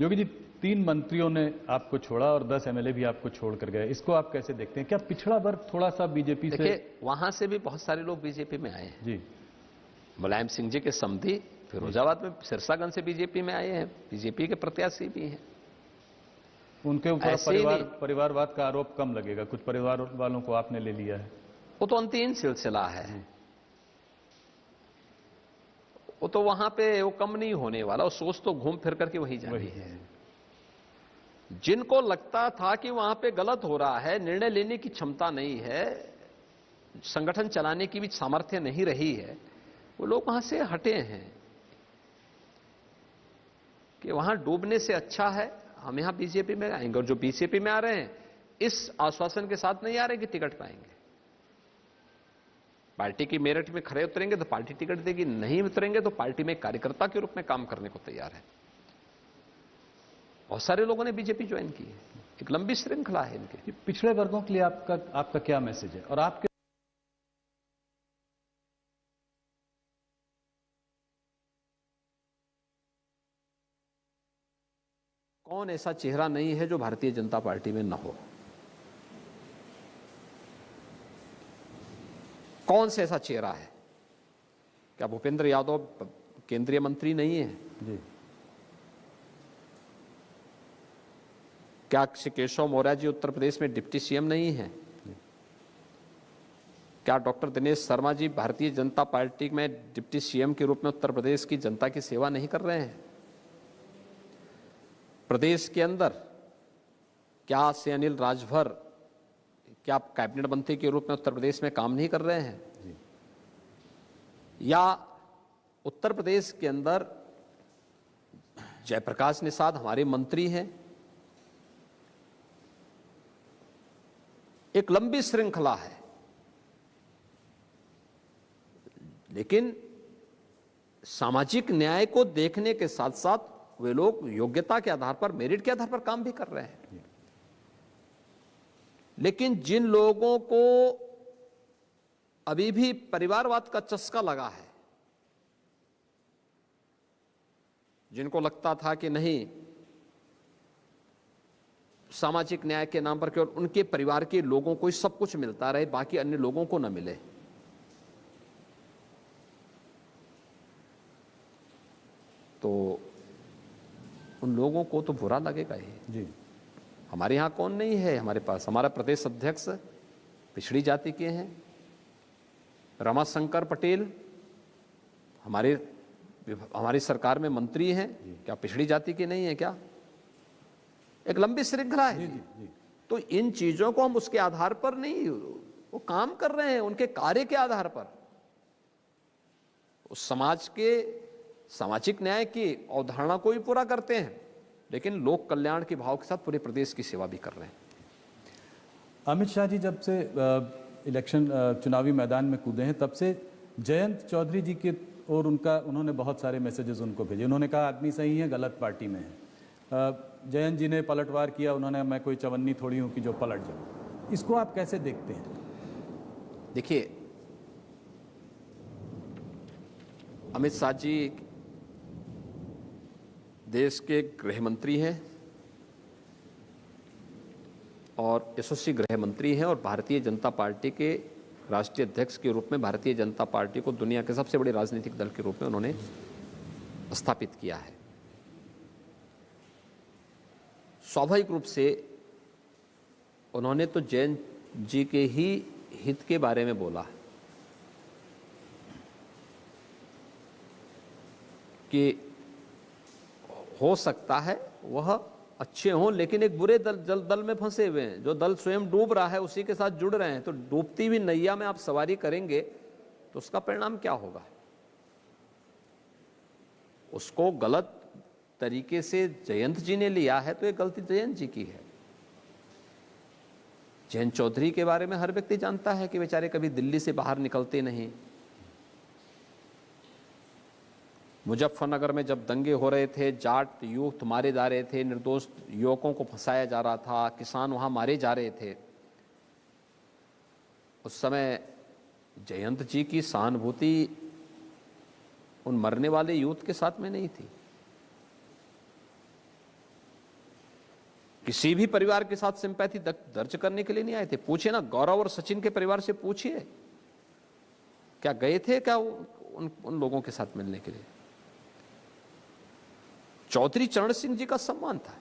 योगी जी, 3 मंत्रियों ने आपको छोड़ा और 10 एमएलए भी आपको छोड़कर गए, इसको आप कैसे देखते हैं? क्या पिछड़ा वर्ग थोड़ा सा बीजेपी से? देखिए, वहां से भी बहुत सारे लोग बीजेपी में आए हैं। जी, मुलायम सिंह जी के समधी फिरोजाबाद में सिरसागंज से बीजेपी में आए हैं, बीजेपी के प्रत्याशी भी हैं। उनके ऊपर ऐसे ही परिवारवाद का आरोप कम लगेगा, कुछ परिवार वालों को आपने ले लिया है। वो तो अंतिम सिलसिला है, वो तो वहां पे वो कम नहीं होने वाला, वो सोच तो घूम फिर करके वही जानी है। जिनको लगता था कि वहां पे गलत हो रहा है, निर्णय लेने की क्षमता नहीं है, संगठन चलाने की भी सामर्थ्य नहीं रही है, वो लोग वहां से हटे हैं कि वहां डूबने से अच्छा है हम यहां बीजेपी में आएंगे। और जो बीजेपी में आ रहे हैं इस आश्वासन के साथ नहीं आ रहे कि टिकट पाएंगे। पार्टी की मेरिट में खड़े उतरेंगे तो पार्टी टिकट देगी, नहीं उतरेंगे तो पार्टी में कार्यकर्ता के रूप में काम करने को तैयार है। बहुत सारे लोगों ने बीजेपी ज्वाइन की है, एक लंबी श्रृंखला है इनके। पिछड़े वर्गों के लिए आपका क्या मैसेज है? और आपके कौन ऐसा चेहरा नहीं है जो भारतीय जनता पार्टी में न हो? कौन सा ऐसा चेहरा है? क्या भूपेंद्र यादव केंद्रीय मंत्री नहीं है? जी, क्या श्री केशव मौर्य जी उत्तर प्रदेश में डिप्टी सीएम नहीं है? क्या डॉक्टर दिनेश शर्मा जी भारतीय जनता पार्टी में डिप्टी सीएम के रूप में उत्तर प्रदेश की जनता की सेवा नहीं कर रहे हैं? प्रदेश के अंदर क्या से अनिल राजभर क्या कैबिनेट मंत्री के रूप में उत्तर प्रदेश में काम नहीं कर रहे हैं? या उत्तर प्रदेश के अंदर जयप्रकाश निषाद हमारे मंत्री हैं? एक लंबी श्रृंखला है, लेकिन सामाजिक न्याय को देखने के साथ साथ वे लोग योग्यता के आधार पर, मेरिट के आधार पर काम भी कर रहे हैं। लेकिन जिन लोगों को अभी भी परिवारवाद का चस्का लगा है, जिनको लगता था कि नहीं सामाजिक न्याय के नाम पर केवल उनके परिवार के लोगों को ही सब कुछ मिलता रहे, बाकी अन्य लोगों को न मिले, तो उन लोगों को तो बुरा लगेगा ही। जी, हमारे यहाँ कौन नहीं है? हमारे पास हमारा प्रदेश अध्यक्ष पिछड़ी जाति के हैं, रमाशंकर पटेल हमारी सरकार में मंत्री हैं, क्या पिछड़ी जाति के नहीं है क्या? एक लंबी श्रृंखला है। जी। तो इन चीजों को हम उसके आधार पर नहीं, वो काम कर रहे हैं उनके कार्य के आधार पर, उस समाज के सामाजिक न्याय की अवधारणा को भी पूरा करते हैं, लेकिन लोक कल्याण के भाव के साथ पूरे प्रदेश की सेवा भी कर रहे हैं। अमित शाह जी जब से इलेक्शन चुनावी मैदान में कूदे हैं, तब से जयंत चौधरी जी के और उन्होंने बहुत सारे मैसेजेस उनको भेजे। उन्होंने कहा आदमी सही है, गलत पार्टी में है। जयंत जी ने पलटवार किया, उन्होंने मैं कोई चवन्नी थोड़ी हूँ कि जो पलट जाऊँ। इसको आप कैसे देखते हैं? देखिए, अमित शाह जी देश के गृह मंत्री हैं और यशस्वी गृह मंत्री हैं, और भारतीय जनता पार्टी के राष्ट्रीय अध्यक्ष के रूप में भारतीय जनता पार्टी को दुनिया के सबसे बड़े राजनीतिक दल के रूप में उन्होंने स्थापित किया है। स्वाभाविक रूप से उन्होंने तो जयंत जी के ही हित के बारे में बोला कि हो सकता है वह अच्छे हों, लेकिन एक बुरे दल में फंसे हुए हैं। जो दल स्वयं डूब रहा है उसी के साथ जुड़ रहे हैं, तो डूबती हुई नैया में आप सवारी करेंगे तो उसका परिणाम क्या होगा? उसको गलत तरीके से जयंत जी ने लिया है तो ये गलती जयंत जी की है। जयंत चौधरी के बारे में हर व्यक्ति जानता है कि बेचारे कभी दिल्ली से बाहर निकलते नहीं। मुजफ्फरनगर में जब दंगे हो रहे थे, जाट यूथ मारे जा रहे थे, निर्दोष युवकों को फंसाया जा रहा था, किसान वहां मारे जा रहे थे, उस समय जयंत जी की सहानुभूति उन मरने वाले यूथ के साथ में नहीं थी। किसी भी परिवार के साथ सिंपैथी दर्ज करने के लिए नहीं आए थे। पूछिए ना, गौरव और सचिन के परिवार से पूछिए, क्या गए थे क्या उन लोगों के साथ मिलने के लिए? चौधरी चरण सिंह जी का सम्मान था।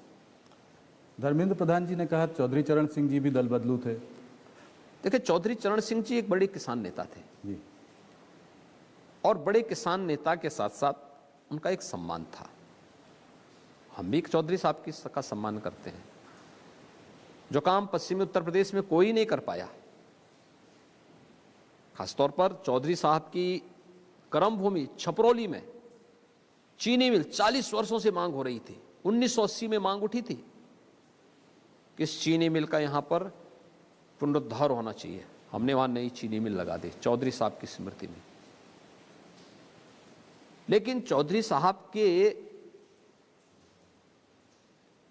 धर्मेंद्र प्रधान जी ने कहा चौधरी चरण सिंह जी भी दल बदलू थे। देखिए, चौधरी चरण सिंह जी एक बड़े किसान नेता थे जी। और बड़े किसान नेता के साथ साथ उनका एक सम्मान था। हम भी चौधरी साहब का सम्मान करते हैं। जो काम पश्चिमी उत्तर प्रदेश में कोई नहीं कर पाया, खासतौर पर चौधरी साहब की कर्मभूमि छपरौली में चीनी मिल 40 वर्षों से मांग हो रही थी। 1980 में मांग उठी थी कि इस चीनी मिल का यहां पर पुनरुद्धार होना चाहिए। हमने वहां नई चीनी मिल लगा दी चौधरी साहब की स्मृति में। लेकिन चौधरी साहब के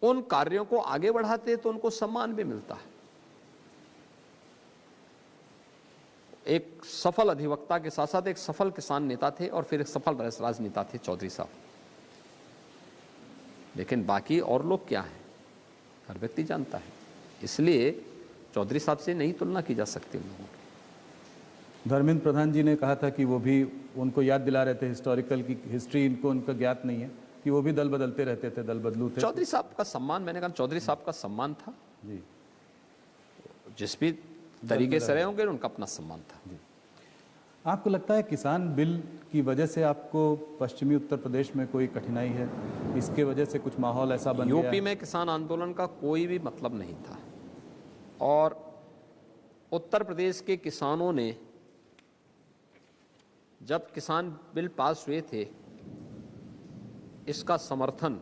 उन कार्यों को आगे बढ़ाते तो उनको सम्मान भी मिलता है। एक सफल अधिवक्ता के साथ साथ एक सफल किसान नेता थे और फिर एक सफल राजनेता थे चौधरी साहब। लेकिन बाकी और लोग क्या हैं, हर व्यक्ति जानता है। इसलिए चौधरी साहब से नहीं तुलना की जा सकती उन लोगों की। धर्मेंद्र प्रधान जी ने कहा था कि वो भी उनको याद दिला रहे थे हिस्टोरिकल की हिस्ट्री इनको उनका ज्ञात नहीं है कि वो भी दल बदलते रहते थे, दल बदलू थे। चौधरी साहब का सम्मान, मैंने कहा चौधरी साहब का सम्मान था जी। जिस भी तरीके से रहे होंगे उनका अपना सम्मान था। जी। आपको लगता है किसान बिल की वजह से आपको पश्चिमी उत्तर प्रदेश में कोई कठिनाई है? इसके वजह से कुछ माहौल ऐसा बन गया? यूपी में किसान आंदोलन का कोई भी मतलब नहीं था और उत्तर प्रदेश के किसानों ने जब किसान बिल पास हुए थे इसका समर्थन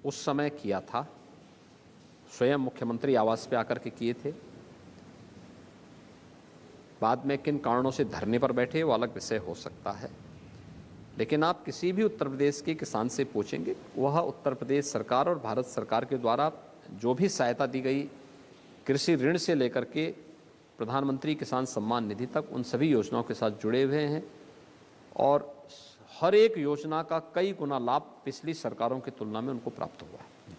उस समय किया था। स्वयं मुख्यमंत्री आवास पे आकर के किए थे। बाद में किन कारणों से धरने पर बैठे वो अलग विषय हो सकता है। लेकिन आप किसी भी उत्तर प्रदेश के किसान से पूछेंगे, वह उत्तर प्रदेश सरकार और भारत सरकार के द्वारा जो भी सहायता दी गई, कृषि ऋण से लेकर के प्रधानमंत्री किसान सम्मान निधि तक, उन सभी योजनाओं के साथ जुड़े हुए हैं और हर एक योजना का कई गुना लाभ पिछली सरकारों की तुलना में उनको प्राप्त हुआ है।